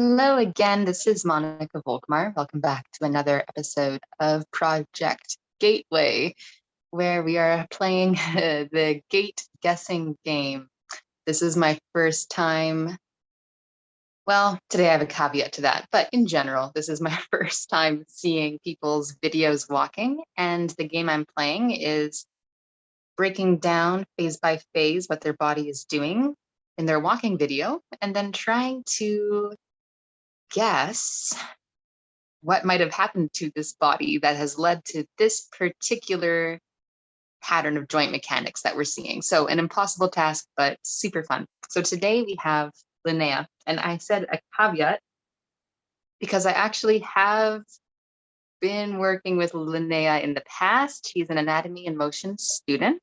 Hello again, this is Monica Volkmar. Welcome back to another episode of Project GaitWay, where we are playing the gait guessing game. This is my first time. Well, today I have a caveat to that, but in general, this is my first time seeing people's videos walking, and the game I'm playing is breaking down phase by phase what their body is doing in their walking video, and then trying to guess what might have happened to this body that has led to this particular pattern of joint mechanics that we're seeing. So an impossible task, but super fun. So today we have Linnea, and I said a caveat because I actually have been working with Linnea in the past. She's an anatomy and motion student.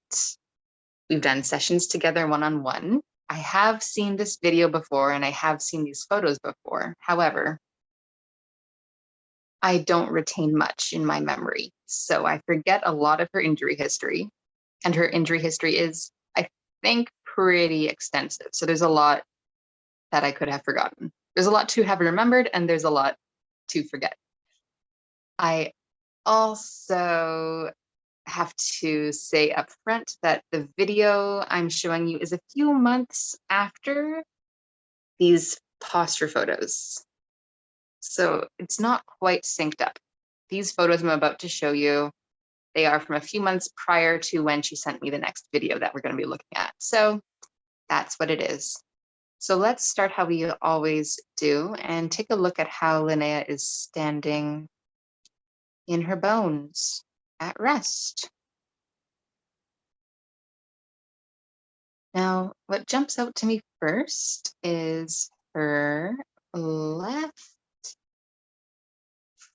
We've done sessions together one-on-one. I have seen this video before and I have seen these photos before. However, I don't retain much in my memory. So I forget a lot of her injury history. And her injury history is, I think, pretty extensive. So there's a lot that I could have forgotten. There's a lot to have remembered, and there's a lot to forget. I also have to say up front that the video I'm showing you is a few months after these posture photos. So it's not quite synced up. These photos I'm about to show you, they are from a few months prior to when she sent me the next video that we're going to be looking at. So that's what it is. So let's start how we always do and take a look at how Linnea is standing in her bones at rest. Now, what jumps out to me first is her left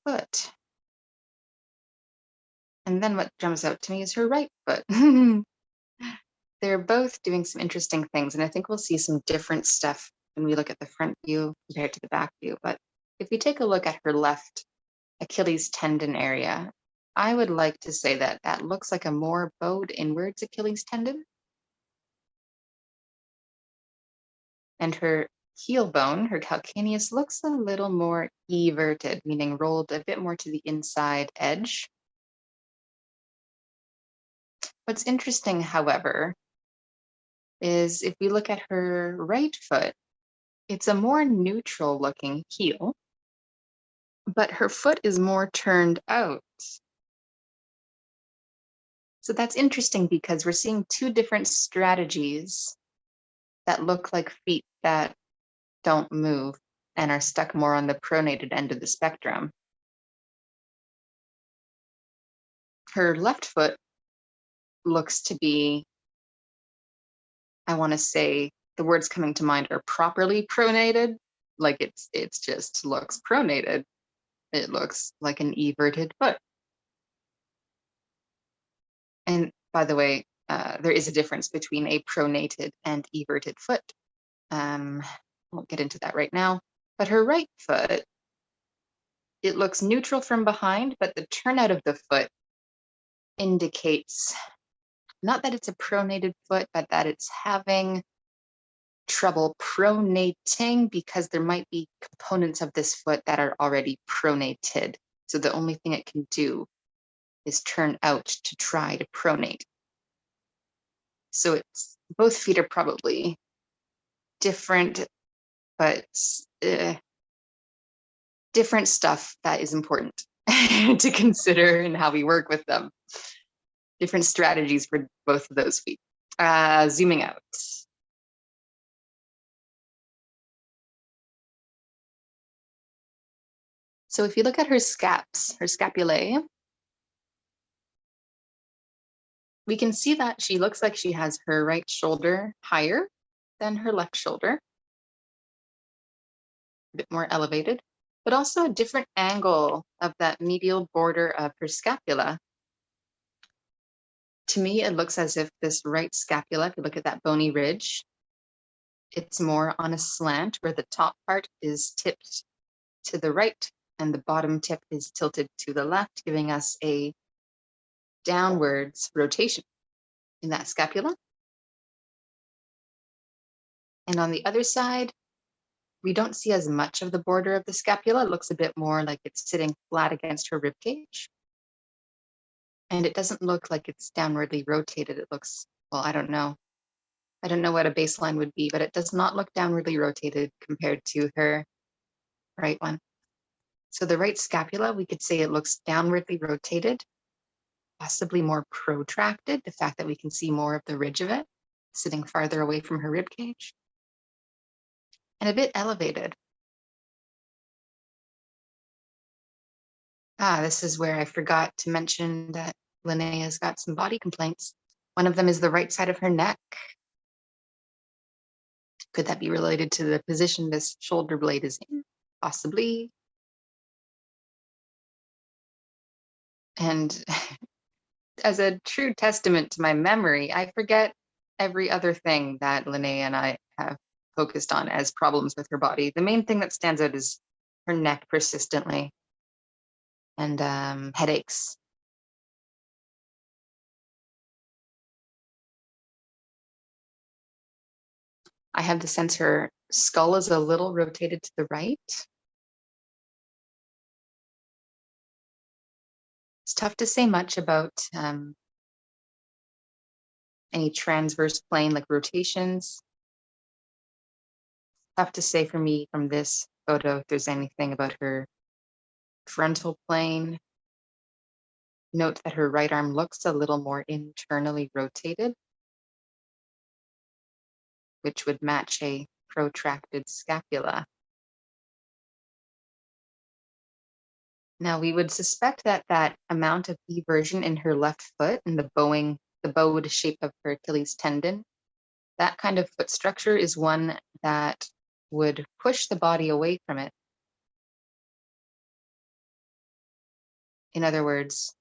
foot. And then what jumps out to me is her right foot. They're both doing some interesting things, and I think we'll see some different stuff when we look at the front view compared to the back view. But if we take a look at her left Achilles tendon area, I would like to say that that looks like a more bowed inwards Achilles tendon. And her heel bone, her calcaneus, looks a little more everted, meaning rolled a bit more to the inside edge. What's interesting, however, is if we look at her right foot, it's a more neutral looking heel, but her foot is more turned out. So that's interesting because we're seeing two different strategies that look like feet that don't move and are stuck more on the pronated end of the spectrum. Her left foot looks to be, I want to say, the words coming to mind are properly pronated, like it's just looks pronated. It looks like an everted foot. And by the way, there is a difference between a pronated and everted foot. Won't get into that right now. But her right foot, it looks neutral from behind, but the turnout of the foot indicates not that it's a pronated foot, but that it's having trouble pronating because there might be components of this foot that are already pronated. So the only thing it can do is turn out to try to pronate. So it's both feet are probably different, but different stuff that is important to consider in how we work with them. Different strategies for both of those feet. Zooming out. So if you look at her scaps, her scapulae, we can see that she looks like she has her right shoulder higher than her left shoulder, a bit more elevated, but also a different angle of that medial border of her scapula. To me, it looks as if this right scapula, if you look at that bony ridge, it's more on a slant where the top part is tipped to the right and the bottom tip is tilted to the left, giving us a downwards rotation in that scapula. And on the other side, we don't see as much of the border of the scapula. It looks a bit more like it's sitting flat against her rib cage. And it doesn't look like it's downwardly rotated. It looks, well, I don't know. I don't know what a baseline would be, but it does not look downwardly rotated compared to her right one. So the right scapula, we could say it looks downwardly rotated, possibly more protracted, the fact that we can see more of the ridge of it sitting farther away from her rib cage, and a bit elevated. This is where I forgot to mention that Linnea's got some body complaints. One of them is the right side of her neck. Could that be related to the position this shoulder blade is in? Possibly. And as a true testament to my memory, I forget every other thing that Linnea and I have focused on as problems with her body. The main thing that stands out is her neck persistently and headaches. I have the sense her skull is a little rotated to the right. It's tough to say much about any transverse plane like rotations. Tough to say for me from this photo if there's anything about her frontal plane. Note that her right arm looks a little more internally rotated, which would match a protracted scapula. Now we would suspect that that amount of eversion in her left foot and the bowed shape of her Achilles tendon, that kind of foot structure is one that would push the body away from it. In other words,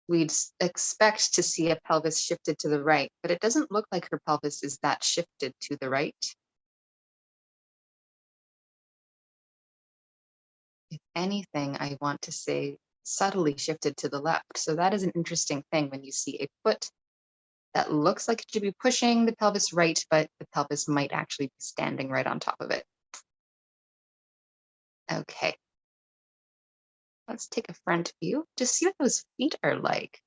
we'd expect to see a pelvis shifted to the right, but it doesn't look like her pelvis is that shifted to the right. If anything, I want to say subtly shifted to the left. So that is an interesting thing when you see a foot that looks like it should be pushing the pelvis right, but the pelvis might actually be standing right on top of it. Okay. Let's take a front view. Just see what those feet are like.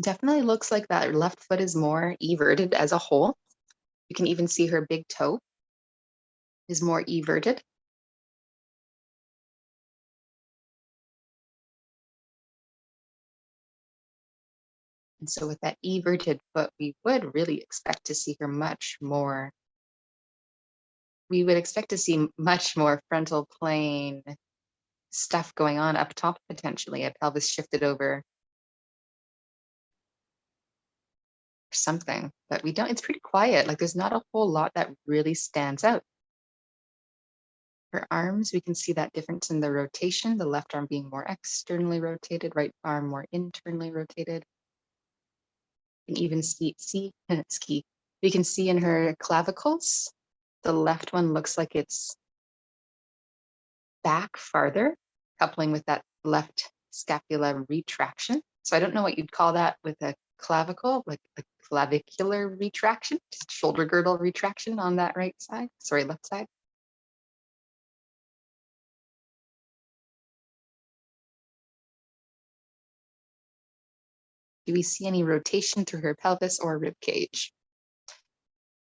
Definitely looks like that left foot is more everted as a whole. You can even see her big toe is more everted. And so with that everted foot, we would really expect to see her much more. We would expect to see much more frontal plane stuff going on up top, potentially, a pelvis shifted over or something, but we don't, it's pretty quiet. Like there's not a whole lot that really stands out. Her arms, we can see that difference in the rotation, the left arm being more externally rotated, right arm more internally rotated. You can even see it's key. We can see in her clavicles, the left one looks like it's back farther, coupling with that left scapula retraction. So I don't know what you'd call that with a clavicle, like a clavicular retraction, just shoulder girdle retraction on that right side, sorry, left side. Do we see any rotation through her pelvis or rib cage?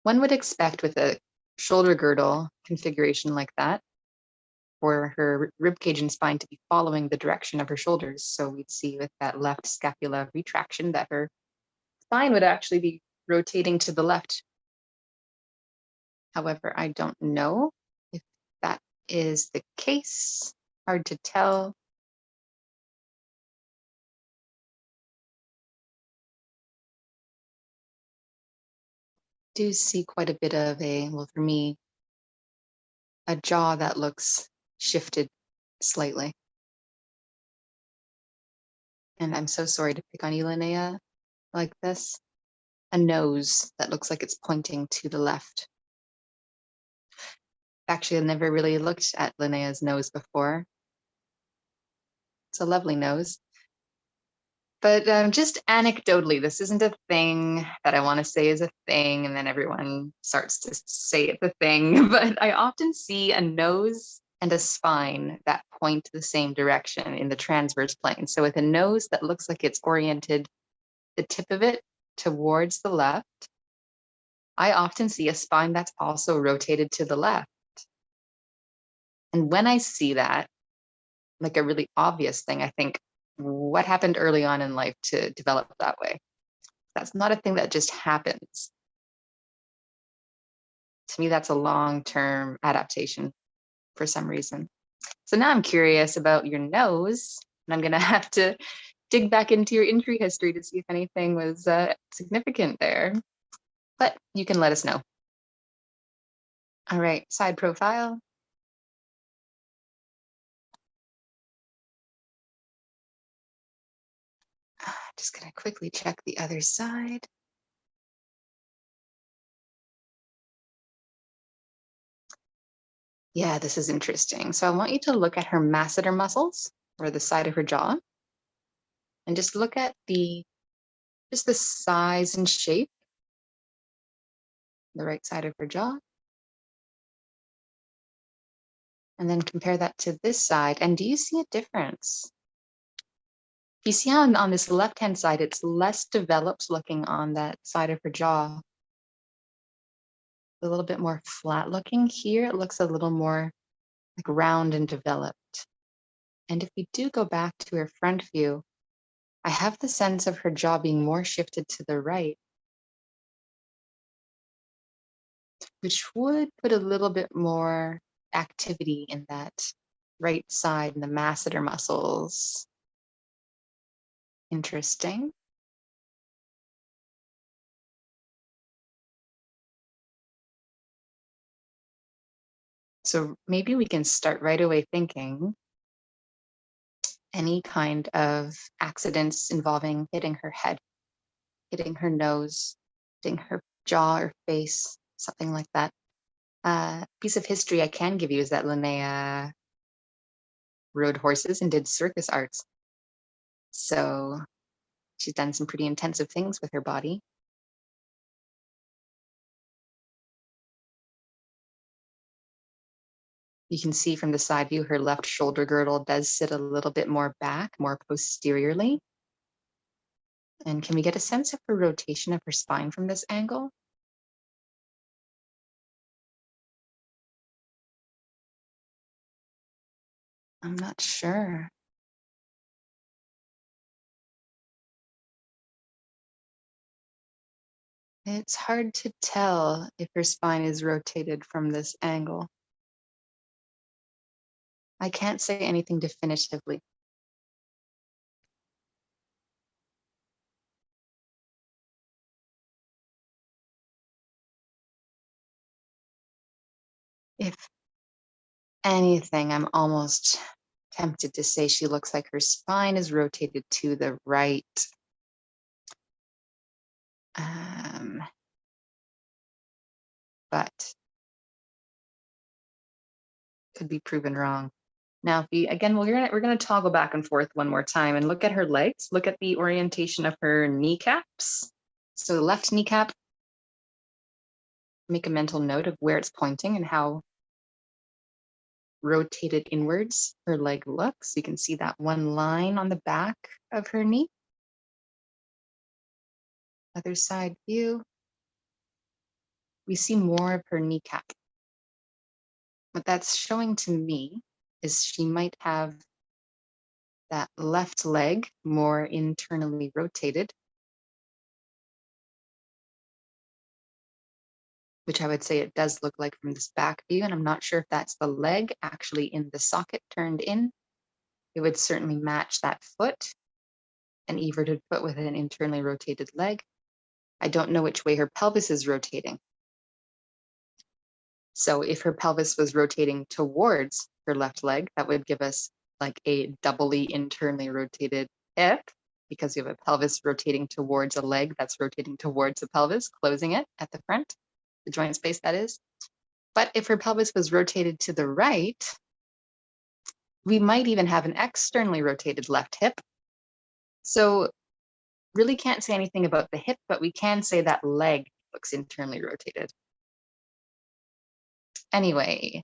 One would expect with a shoulder girdle configuration like that for her rib cage and spine to be following the direction of her shoulders. So we'd see with that left scapula retraction that her spine would actually be rotating to the left. However, I don't know if that is the case. Hard to tell. Do see quite a bit of a, well, for me, a jaw that looks shifted slightly. And I'm so sorry to pick on you, Linnea, like this. A nose that looks like it's pointing to the left. Actually, I never really looked at Linnea's nose before. It's a lovely nose. But just anecdotally, this isn't a thing that I want to say is a thing, and then everyone starts to say it's a thing. But I often see a nose and a spine that point the same direction in the transverse plane. So with a nose that looks like it's oriented, the tip of it towards the left, I often see a spine that's also rotated to the left. And when I see that, like a really obvious thing, I think, what happened early on in life to develop that way? That's not a thing that just happens. To me, that's a long-term adaptation for some reason. So now I'm curious about your nose, and I'm going to have to dig back into your injury history to see if anything was significant there. But you can let us know. All right, side profile. Just going to quickly check the other side. Yeah, this is interesting. So I want you to look at her masseter muscles, or the side of her jaw, and just look at the size and shape, the right side of her jaw. And then compare that to this side. And do you see a difference? You see how on this left-hand side, it's less developed looking on that side of her jaw. A little bit more flat looking. Here, it looks a little more like round and developed. And if we do go back to her front view, I have the sense of her jaw being more shifted to the right, which would put a little bit more activity in that right side in the masseter muscles. Interesting. So maybe we can start right away thinking any kind of accidents involving hitting her head, hitting her nose, hitting her jaw or face, something like that. Piece of history I can give you is that Linnea rode horses and did circus arts. So she's done some pretty intensive things with her body. You can see from the side view, her left shoulder girdle does sit a little bit more back, more posteriorly. And can we get a sense of her rotation of her spine from this angle? I'm not sure. It's hard to tell if her spine is rotated from this angle. I can't say anything definitively. If anything, I'm almost tempted to say she looks like her spine is rotated to the right. But could be proven wrong. Now, if we, again, we're gonna toggle back and forth one more time and look at her legs. Look at the orientation of her kneecaps. So left kneecap, make a mental note of where it's pointing and how rotated inwards her leg looks. You can see that one line on the back of her knee. Other side view, we see more of her kneecap. What that's showing to me is she might have that left leg more internally rotated, which I would say it does look like from this back view. And I'm not sure if that's the leg actually in the socket turned in. It would certainly match that foot, an everted foot with an internally rotated leg. I don't know which way her pelvis is rotating. So if her pelvis was rotating towards her left leg, that would give us like a doubly internally rotated hip, because you have a pelvis rotating towards a leg that's rotating towards the pelvis, closing it at the front, the joint space that is. But if her pelvis was rotated to the right, We might even have an externally rotated left hip. So really can't say anything about the hip, but we can say that leg looks internally rotated. Anyway,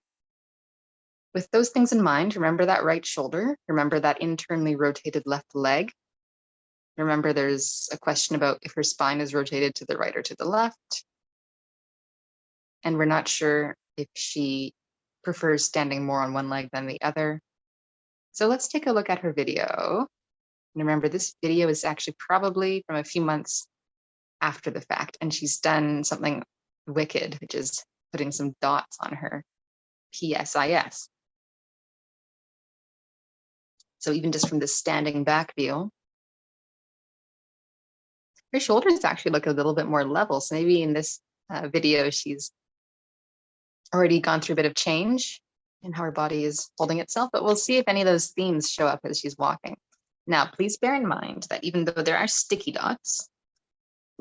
with those things in mind, remember that right shoulder, remember that internally rotated left leg. Remember there's a question about if her spine is rotated to the right or to the left. And we're not sure if she prefers standing more on one leg than the other. So let's take a look at her video. And remember, this video is actually probably from a few months after the fact, and she's done something wicked, which is putting some dots on her PSIS. So even just from the standing back view, her shoulders actually look a little bit more level. So maybe in this video, she's already gone through a bit of change in how her body is holding itself, but we'll see if any of those themes show up as she's walking. Now, please bear in mind that even though there are sticky dots,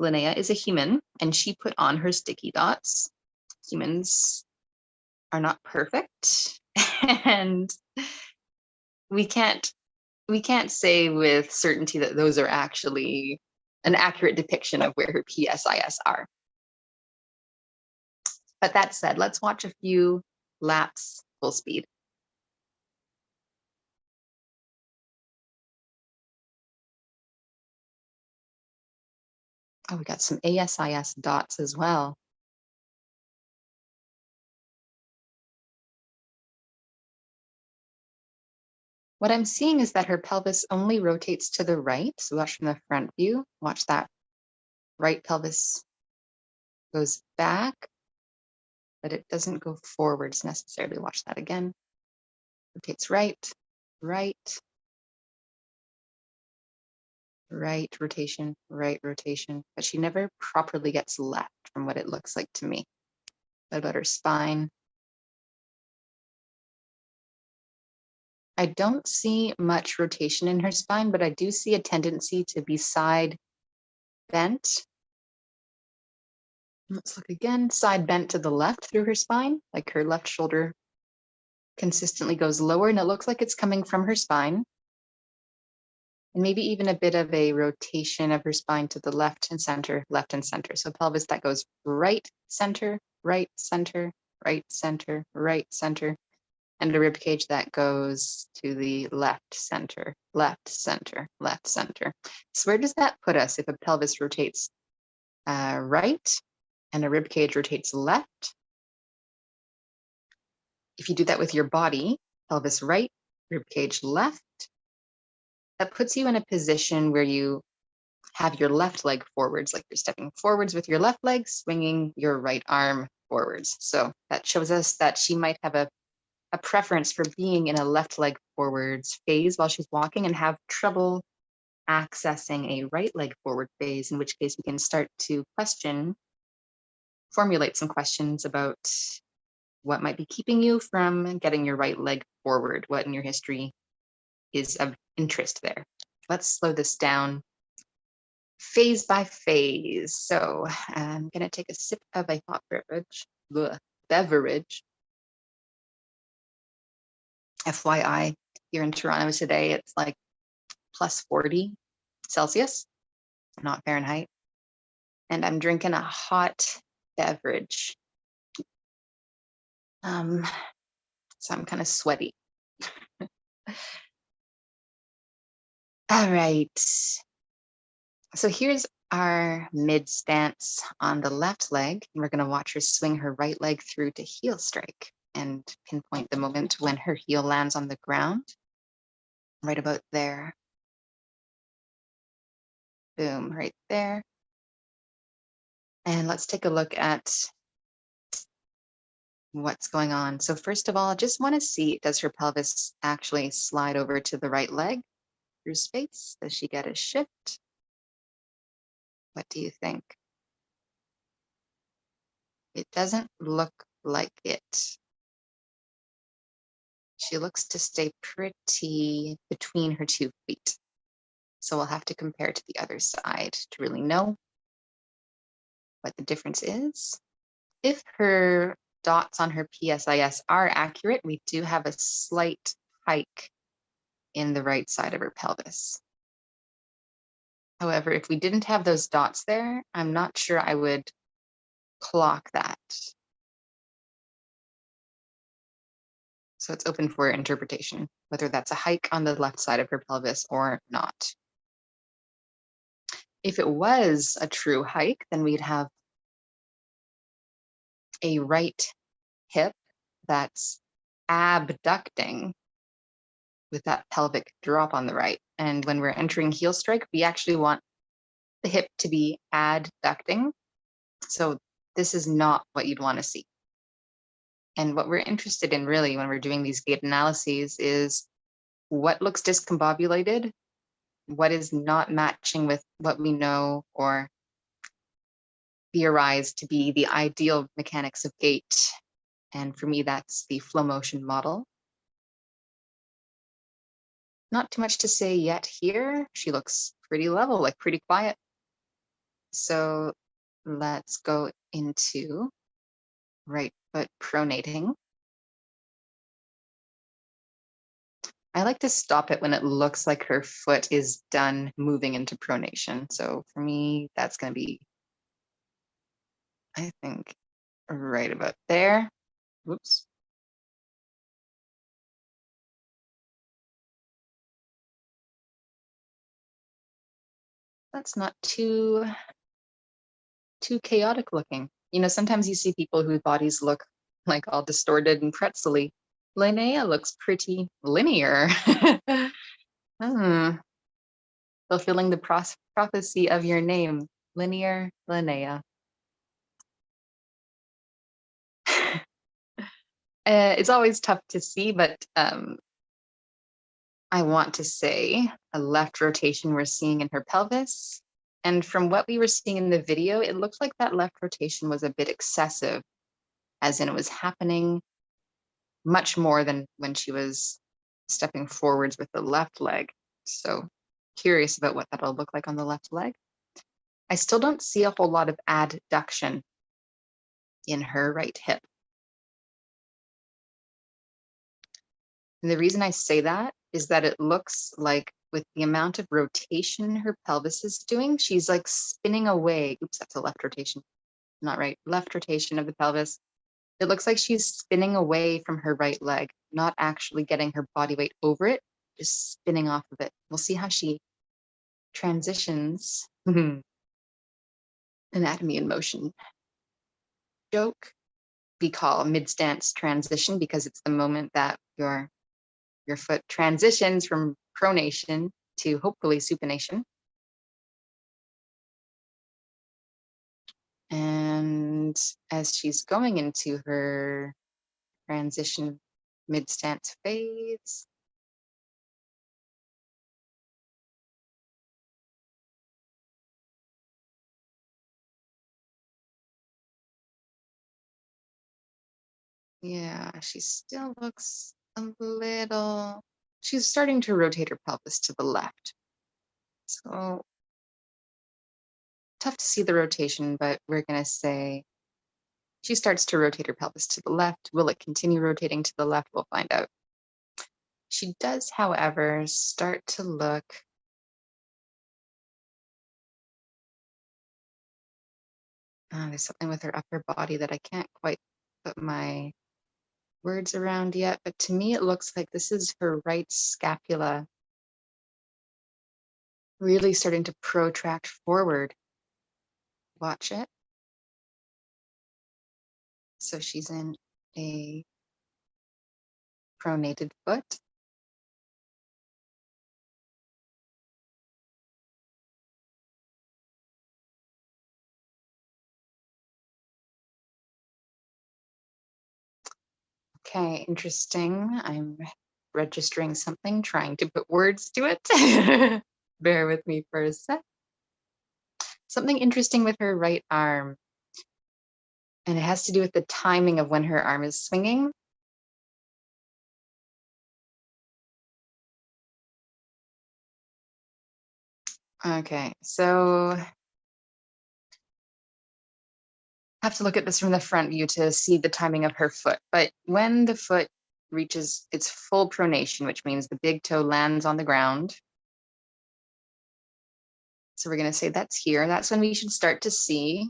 Linnea is a human and she put on her sticky dots. Humans are not perfect, and we can't say with certainty that those are actually an accurate depiction of where her PSIS are. But that said, let's watch a few laps full speed. Oh, we got some ASIS dots as well. What I'm seeing is that her pelvis only rotates to the right. So watch from the front view. Watch that right pelvis goes back, but it doesn't go forwards necessarily. Watch that again. Rotates right, right, right rotation, but she never properly gets left from what it looks like to me. What about her spine? I don't see much rotation in her spine, but I do see a tendency to be side bent. Let's look again, side bent to the left through her spine, like her left shoulder consistently goes lower, and it looks like it's coming from her spine. And maybe even a bit of a rotation of her spine to the left and center. So pelvis that goes right, center, right, center, right, center, right, center. And a rib cage that goes to the left, center, left, center, left, center. So where does that put us if a pelvis rotates right and a rib cage rotates left? If you do that with your body, pelvis right, rib cage left, that puts you in a position where you have your left leg forwards, like you're stepping forwards with your left leg, swinging your right arm forwards. So that shows us that she might have a preference for being in a left leg forwards phase while she's walking and have trouble accessing a right leg forward phase, in which case we can start to formulate some questions about what might be keeping you from getting your right leg forward, what in your history is of interest there. Let's slow this down phase by phase. So I'm going to take a sip of a hot beverage. FYI, here in Toronto today, it's like plus 40 Celsius, not Fahrenheit. And I'm drinking a hot beverage. So I'm kind of sweaty. All right. So here's our mid stance on the left leg. And we're going to watch her swing her right leg through to heel strike and pinpoint the moment when her heel lands on the ground. Right about there. Boom, right there. And let's take a look at what's going on. So first of all, I just want to see, does her pelvis actually slide over to the right leg through space? Does she get a shift? What do you think? It doesn't look like it. She looks to stay pretty between her 2 feet. So we'll have to compare to the other side to really know what the difference is. If her dots on her PSIS are accurate, we do have a slight hike in the right side of her pelvis. However, if we didn't have those dots there, I'm not sure I would clock that. So it's open for interpretation, whether that's a hike on the left side of her pelvis or not. If it was a true hike, then we'd have a right hip that's abducting with that pelvic drop on the right. And when we're entering heel strike, we actually want the hip to be adducting. So this is not what you'd want to see. And what we're interested in really when we're doing these gait analyses is what looks discombobulated, what is not matching with what we know or theorize to be the ideal mechanics of gait. And for me, that's the flow motion model. Not too much to say yet here. She looks pretty level, like pretty quiet. So let's go into right foot pronating. I like to stop it when it looks like her foot is done moving into pronation. So for me, that's going to be, I think, right about there. Whoops. That's not too chaotic looking. You know, sometimes you see people whose bodies look like all distorted and pretzely. Linnea looks pretty linear. Fulfilling the prophecy of your name, linear Linnea. It's always tough to see, but I want to say a left rotation we're seeing in her pelvis. And from what we were seeing in the video, it looked like that left rotation was a bit excessive, as in it was happening much more than when she was stepping forwards with the left leg. So curious about what that'll look like on the left leg. I still don't see a whole lot of adduction in her right hip. And the reason I say that is that it looks like with the amount of rotation her pelvis is doing, she's like spinning away. Oops, that's a left rotation. Not right. Left rotation of the pelvis. It looks like she's spinning away from her right leg, not actually getting her body weight over it, just spinning off of it. We'll see how she transitions. Anatomy in motion. Joke. We call mid-stance transition because it's the moment that your foot transitions from pronation to hopefully supination. And as she's going into her transition mid-stance phase, yeah, she still looks a little, she's starting to rotate her pelvis to the left. So tough to see the rotation, but we're going to say she starts to rotate her pelvis to the left. Will it continue rotating to the left? We'll find out. She does, however, start to look there's something with her upper body that I can't quite put my words around yet, but to me it looks like this is her right scapula really starting to protract forward. Watch it. So she's in a pronated foot. Okay, interesting. I'm registering something, trying to put words to it. Bear with me for a sec. Something interesting with her right arm. And it has to do with the timing of when her arm is swinging. Okay, so have to look at this from the front view to see the timing of her foot. But when the foot reaches its full pronation, which means the big toe lands on the ground. So we're going to say that's here. That's when we should start to see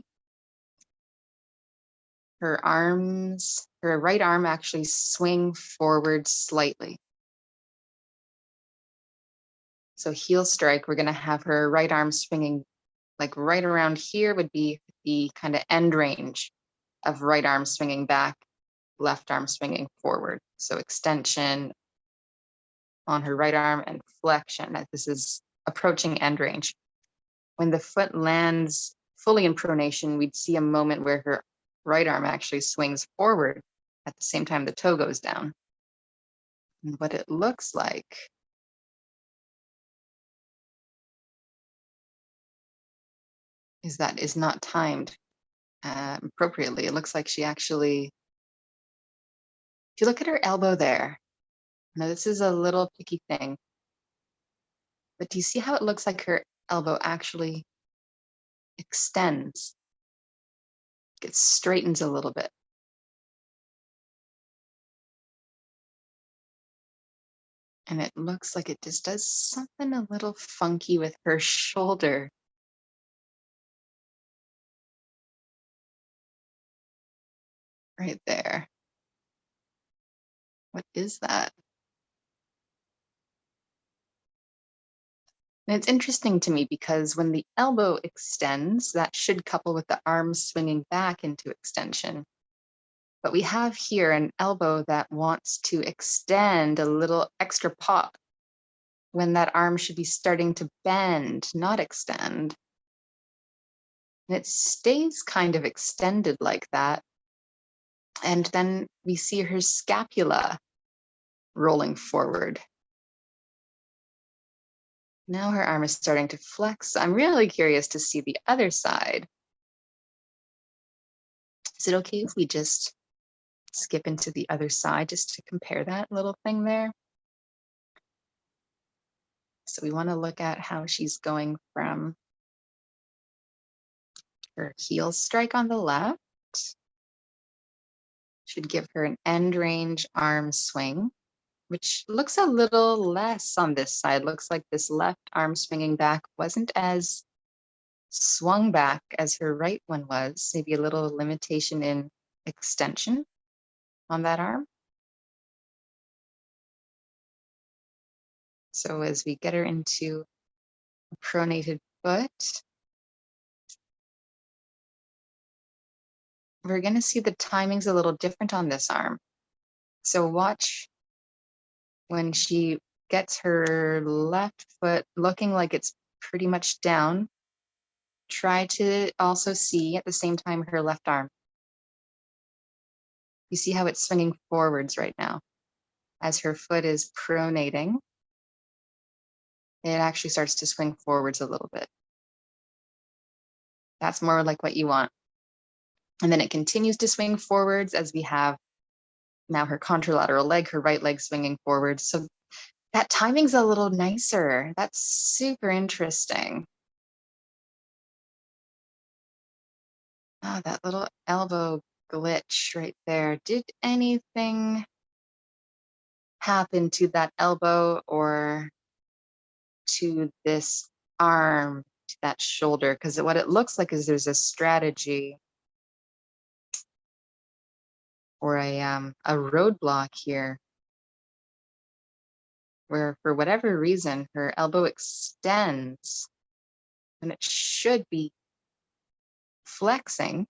her arms, her right arm actually swing forward slightly. So heel strike, we're going to have her right arm swinging like right around here would be the kind of end range of right arm swinging back, left arm swinging forward. So extension on her right arm and flexion. This is approaching end range. When the foot lands fully in pronation, we'd see a moment where her right arm actually swings forward at the same time the toe goes down. And what it looks like is that is not timed appropriately. It looks like she actually, if you look at her elbow there, now this is a little picky thing, but do you see how it looks like her elbow actually extends? It straightens a little bit. And it looks like it just does something a little funky with her shoulder. Right there. What is that? And it's interesting to me because when the elbow extends, that should couple with the arm swinging back into extension. But we have here an elbow that wants to extend a little extra pop when that arm should be starting to bend, not extend. And it stays kind of extended like that. And then we see her scapula rolling forward. Now her arm is starting to flex. I'm really curious to see the other side. Is it okay if we just skip into the other side just to compare that little thing there? So we want to look at how she's going from her heel strike on the left. Should give her an end range arm swing, which looks a little less on this side. Looks like this left arm swinging back wasn't as swung back as her right one was. Maybe a little limitation in extension on that arm. So as we get her into a pronated foot, we're going to see the timing's a little different on this arm. So watch when she gets her left foot looking like it's pretty much down. Try to also see at the same time her left arm. You see how it's swinging forwards right now. As her foot is pronating, it actually starts to swing forwards a little bit. That's more like what you want. And then it continues to swing forwards as we have now her contralateral leg, her right leg swinging forward. So that timing's a little nicer. That's super interesting. Oh, that little elbow glitch right there. Did anything happen to that elbow or to this arm, to that shoulder? Because what it looks like is there's a strategy or a roadblock here where for whatever reason her elbow extends and it should be flexing.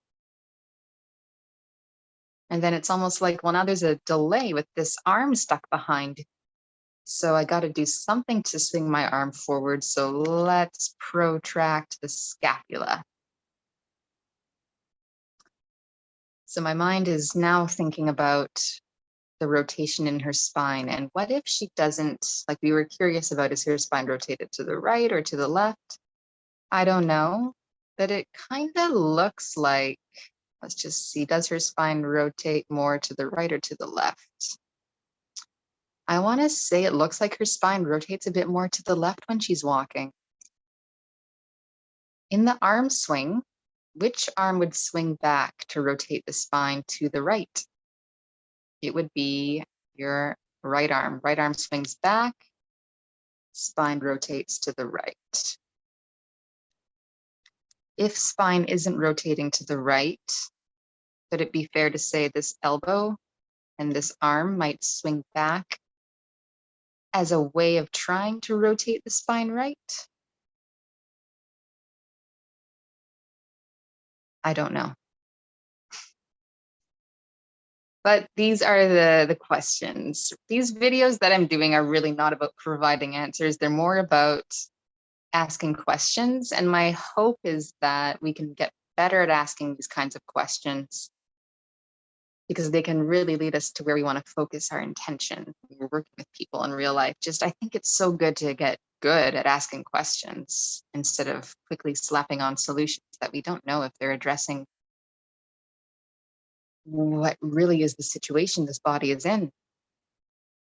And then it's almost like, well, now there's a delay with this arm stuck behind. So I got to do something to swing my arm forward. So let's protract the scapula. So my mind is now thinking about the rotation in her spine. And what if she doesn't, like we were curious about, is her spine rotated to the right or to the left? I don't know, but it kind of looks like, let's just see, does her spine rotate more to the right or to the left? I want to say it looks like her spine rotates a bit more to the left when she's walking. In the arm swing, which arm would swing back to rotate the spine to the right? It would be your right arm. Right arm swings back, spine rotates to the right. If spine isn't rotating to the right, could it be fair to say this elbow and this arm might swing back as a way of trying to rotate the spine right? I don't know. But these are the questions. These videos that I'm doing are really not about providing answers. They're more about asking questions. And my hope is that we can get better at asking these kinds of questions because they can really lead us to where we want to focus our intention when we're working with people in real life. I think it's so good to get good at asking questions instead of quickly slapping on solutions that we don't know if they're addressing what really is the situation this body is in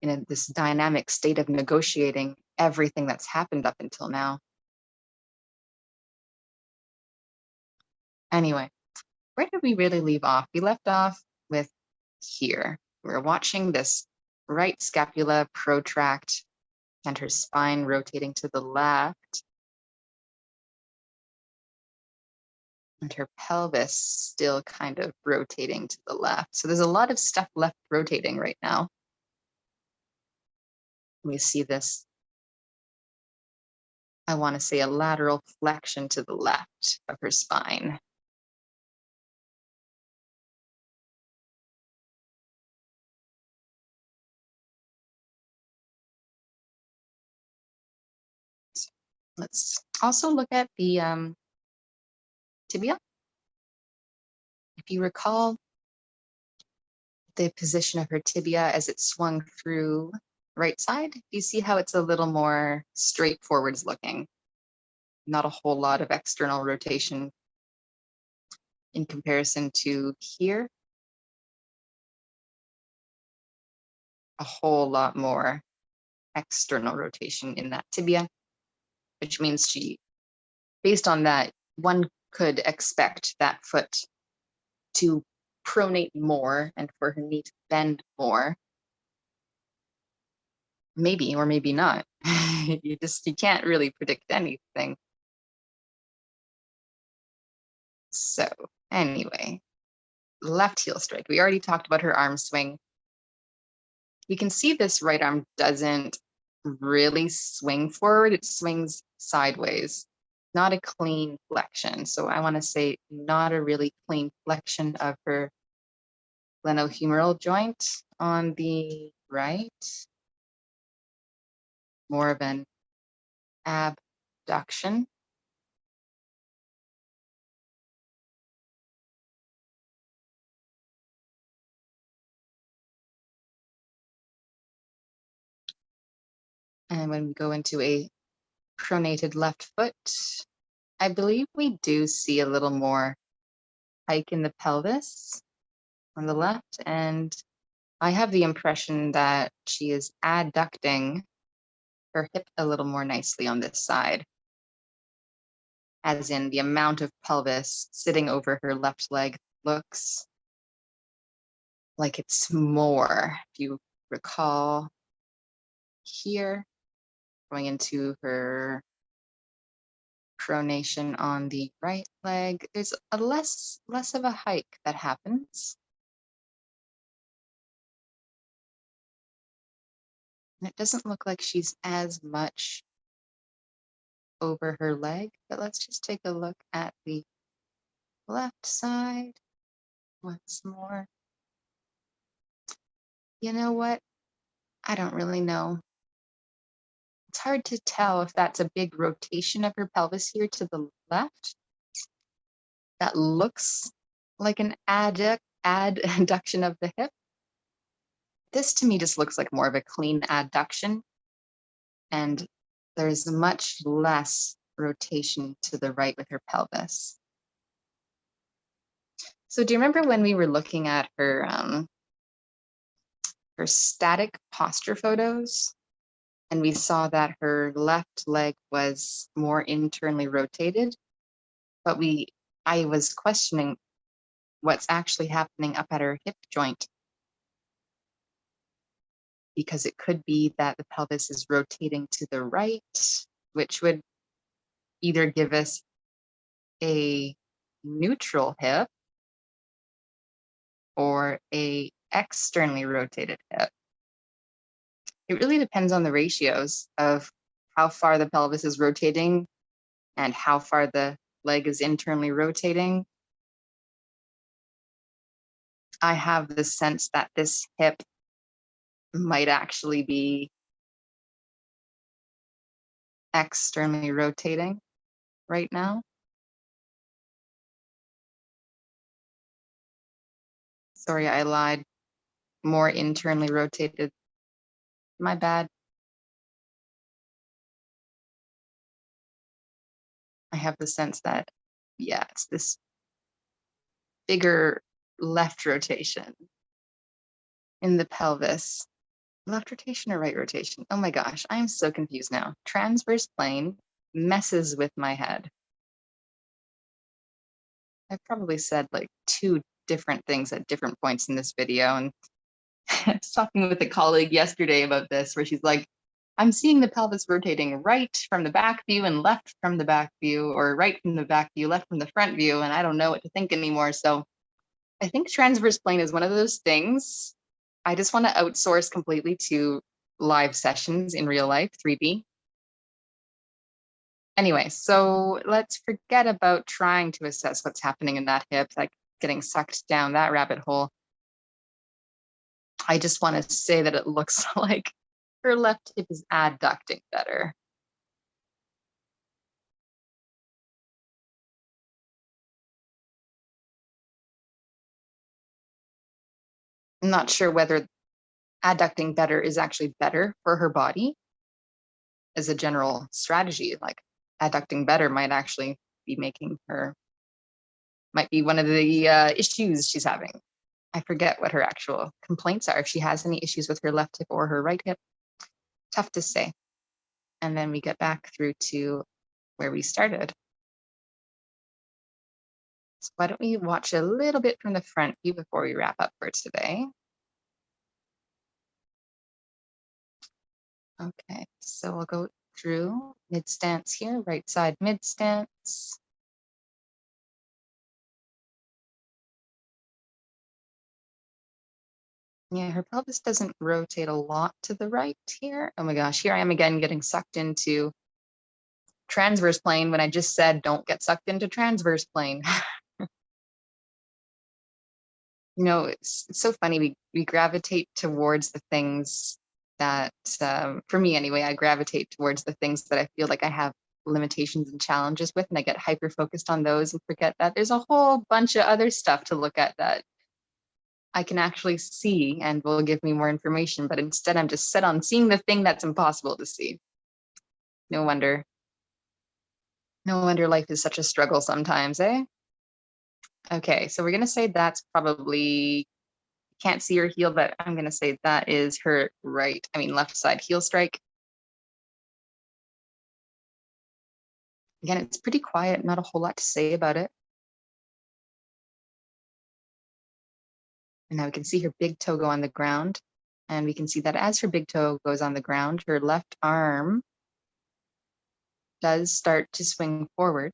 this dynamic state of negotiating everything that's happened up until now. Anyway, where did we really leave off? We left off with here. We're watching this right scapula protract and her spine rotating to the left. And her pelvis still kind of rotating to the left. So there's a lot of stuff left rotating right now. We see this, I want to say, a lateral flexion to the left of her spine. So let's also look at the tibia. If you recall the position of her tibia as it swung through right side, you see how it's a little more straightforwards looking. Not a whole lot of external rotation in comparison to here. A whole lot more external rotation in that tibia, which means based on that, one could expect that foot to pronate more and for her knee to bend more. Maybe or maybe not. You can't really predict anything. So anyway, left heel strike. We already talked about her arm swing. We can see this right arm doesn't really swing forward. It swings sideways. Not a clean flexion. So I want to say not a really clean flexion of her glenohumeral joint on the right. More of an abduction. And when we go into a pronated left foot, I believe we do see a little more hike in the pelvis on the left. And I have the impression that she is adducting her hip a little more nicely on this side, as in the amount of pelvis sitting over her left leg looks like it's more. If you recall here, going into her pronation on the right leg, there's a less of a hike that happens. And it doesn't look like she's as much over her leg, but let's just take a look at the left side once more. You know what? I don't really know. It's hard to tell if that's a big rotation of her pelvis here to the left. That looks like an adduction of the hip. This to me just looks like more of a clean adduction, and there's much less rotation to the right with her pelvis. So do you remember when we were looking at her static posture photos, and we saw that her left leg was more internally rotated, but I was questioning what's actually happening up at her hip joint. because it could be that the pelvis is rotating to the right, which would either give us a neutral hip or a externally rotated hip. It really depends on the ratios of how far the pelvis is rotating and how far the leg is internally rotating. I have the sense that this hip might actually be externally rotating right now. Sorry, I lied. More internally rotated. My bad. I have the sense that, yeah, it's this bigger left rotation in the pelvis. Left rotation or right rotation? Oh my gosh, I'm so confused now. Transverse plane messes with my head. I've probably said like 2 different things at different points in this video. And I was talking with a colleague yesterday about this, where she's like, I'm seeing the pelvis rotating right from the back view and left from the back view, or right from the back view, left from the front view, and I don't know what to think anymore. So I think transverse plane is one of those things I just want to outsource completely to live sessions in real life, 3B. Anyway, so let's forget about trying to assess what's happening in that hip, like getting sucked down that rabbit hole. I just want to say that it looks like her left hip is adducting better. I'm not sure whether adducting better is actually better for her body as a general strategy. Like adducting better might actually be making her, might be one of the issues she's having. I forget what her actual complaints are. If she has any issues with her left hip or her right hip, tough to say. And then we get back through to where we started. So why don't we watch a little bit from the front view before we wrap up for today? Okay, so we'll go through mid stance here, right side mid stance. Yeah, her pelvis doesn't rotate a lot to the right here. Oh my gosh, here I am again getting sucked into transverse plane when I just said don't get sucked into transverse plane. You know, it's so funny. We gravitate towards the things that, for me anyway, I gravitate towards the things that I feel like I have limitations and challenges with, and I get hyper focused on those and forget that there's a whole bunch of other stuff to look at that I can actually see and will give me more information. But instead, I'm just set on seeing the thing that's impossible to see. No wonder life is such a struggle sometimes, eh? Okay, so we're gonna say that's probably, can't see her heel, but I'm gonna say that is her left side heel strike. Again, it's pretty quiet, not a whole lot to say about it. And now we can see her big toe go on the ground. And we can see that as her big toe goes on the ground, her left arm does start to swing forward.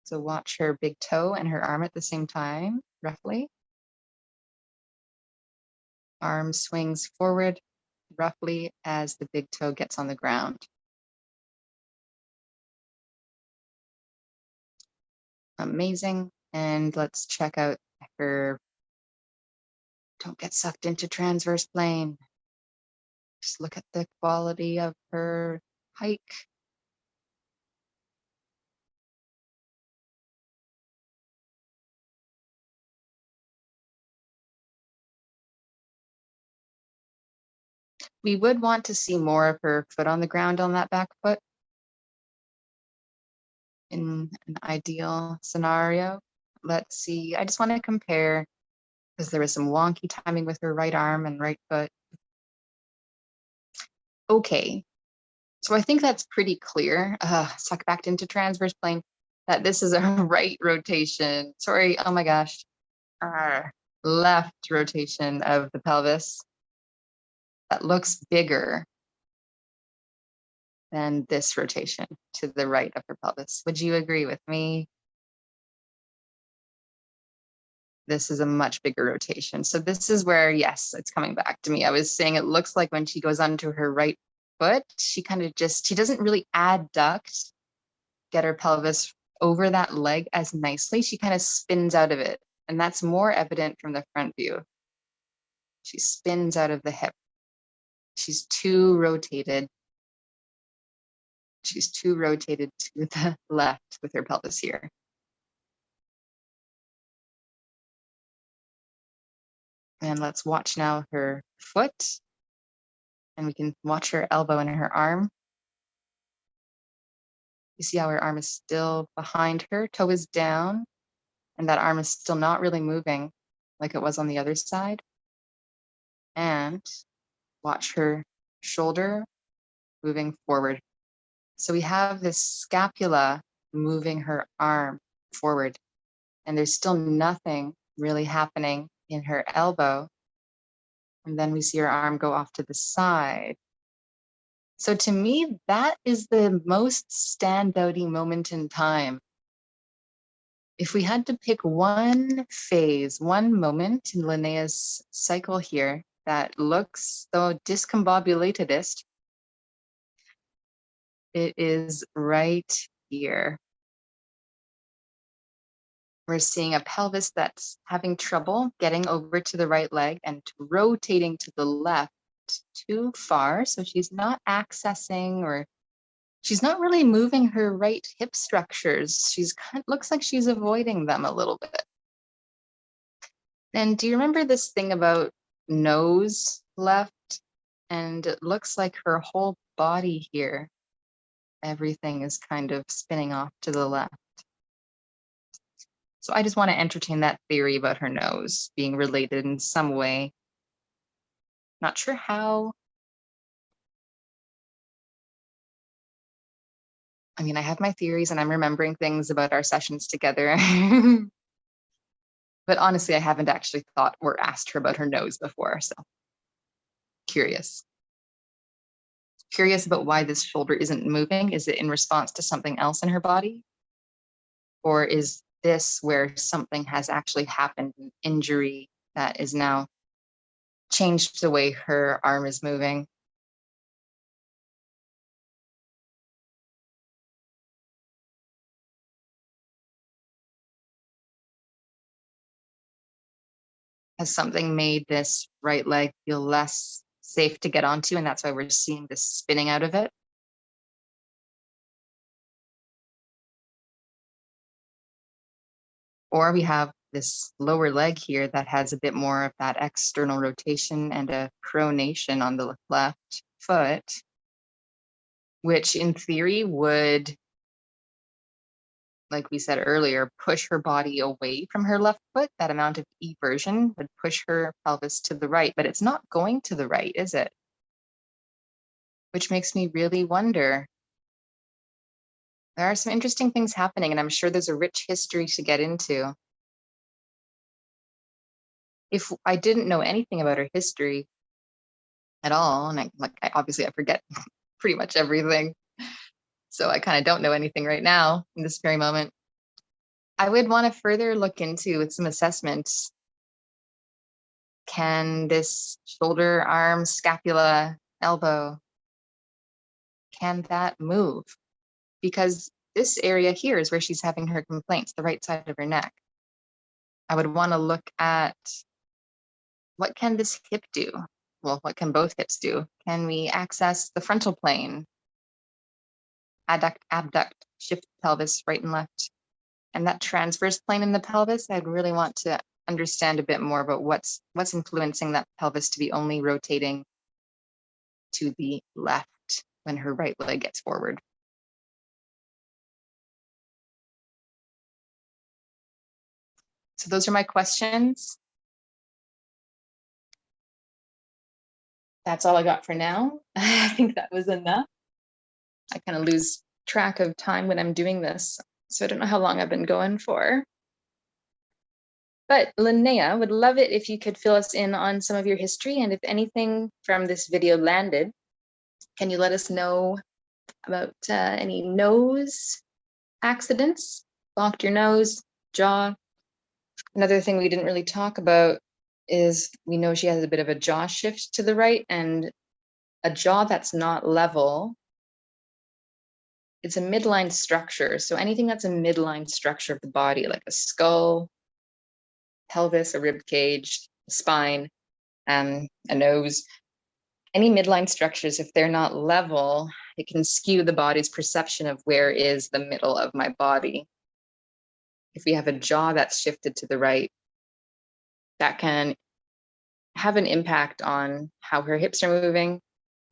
So watch her big toe and her arm at the same time, roughly. Arm swings forward roughly as the big toe gets on the ground. Amazing. And let's check out her, don't get sucked into transverse plane. Just look at the quality of her hike. We would want to see more of her foot on the ground on that back foot in an ideal scenario. Let's see, I just want to compare, because there was some wonky timing with her right arm and right foot. Okay, so I think that's pretty clear. Suck back into transverse plane, that this is a right rotation. Sorry, oh my gosh. Left rotation of the pelvis. that looks bigger than this rotation to the right of her pelvis. Would you agree with me? This is a much bigger rotation. So this is where, yes, it's coming back to me. I was saying it looks like when she goes onto her right foot, she kind of she doesn't really adduct, get her pelvis over that leg as nicely. She kind of spins out of it. And that's more evident from the front view. She spins out of the hip. She's too rotated. She's too rotated to the left with her pelvis here. And let's watch now her foot. And we can watch her elbow and her arm. You see how her arm is still behind her, toe is down, and that arm is still not really moving like it was on the other side. And watch her shoulder moving forward. So we have this scapula moving her arm forward, and there's still nothing really happening in her elbow. And then we see her arm go off to the side. So to me, that is the most standouty moment in time. If we had to pick one phase, one moment in Linnea's cycle here that looks the discombobulatedest, it is right here. We're seeing a pelvis that's having trouble getting over to the right leg and rotating to the left too far. So she's not accessing, or she's not really moving her right hip structures. Looks like she's avoiding them a little bit. And do you remember this thing about nose left? And it looks like her whole body here, everything is kind of spinning off to the left. So I just want to entertain that theory about her nose being related in some way. Not sure how. I mean, I have my theories and I'm remembering things about our sessions together. But honestly, I haven't actually thought or asked her about her nose before, so curious. Curious about why this shoulder isn't moving. Is it in response to something else in her body? Or is this where something has actually happened, an injury that is now changed the way her arm is moving? Has something made this right leg feel less safe to get onto, and that's why we're seeing this spinning out of it? Or we have this lower leg here that has a bit more of that external rotation and a pronation on the left foot, which in theory would, like we said earlier, push her body away from her left foot. That amount of eversion would push her pelvis to the right, but it's not going to the right, is it? Which makes me really wonder. There are some interesting things happening, and I'm sure there's a rich history to get into. If I didn't know anything about her history at all, and I forget pretty much everything, so I kind of don't know anything right now in this very moment, I would want to further look into with some assessments. Can this shoulder, arm, scapula, elbow, can that move? Because this area here is where she's having her complaints, the right side of her neck. I would want to look at what can this hip do? Well, what can both hips do? Can we access the frontal plane? Adduct, abduct, shift pelvis right and left. And that transverse plane in the pelvis, I'd really want to understand a bit more about what's influencing that pelvis to be only rotating to the left when her right leg gets forward. So those are my questions. That's all I got for now. I think that was enough. I kind of lose track of time when I'm doing this, so I don't know how long I've been going for. But Linnea, would love it if you could fill us in on some of your history, and if anything from this video landed, can you let us know about any nose accidents? Blocked your nose, jaw. Another thing we didn't really talk about is we know she has a bit of a jaw shift to the right, and a jaw that's not level. It's a midline structure. So anything that's a midline structure of the body, like a skull, pelvis, a rib cage, a spine, a nose, any midline structures, if they're not level, it can skew the body's perception of where is the middle of my body. If we have a jaw that's shifted to the right, that can have an impact on how her hips are moving,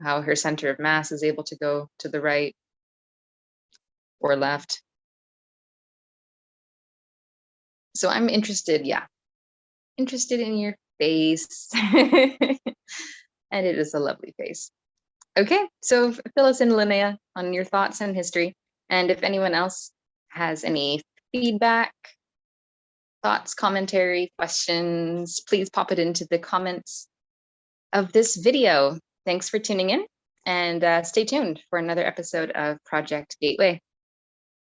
how her center of mass is able to go to the right or left. So I'm interested in your face. And it is a lovely face. Okay, so fill us in, Linnea, on your thoughts and history. And if anyone else has any feedback, thoughts, commentary, questions, please pop it into the comments of this video. Thanks for tuning in, and stay tuned for another episode of Project GaitWay.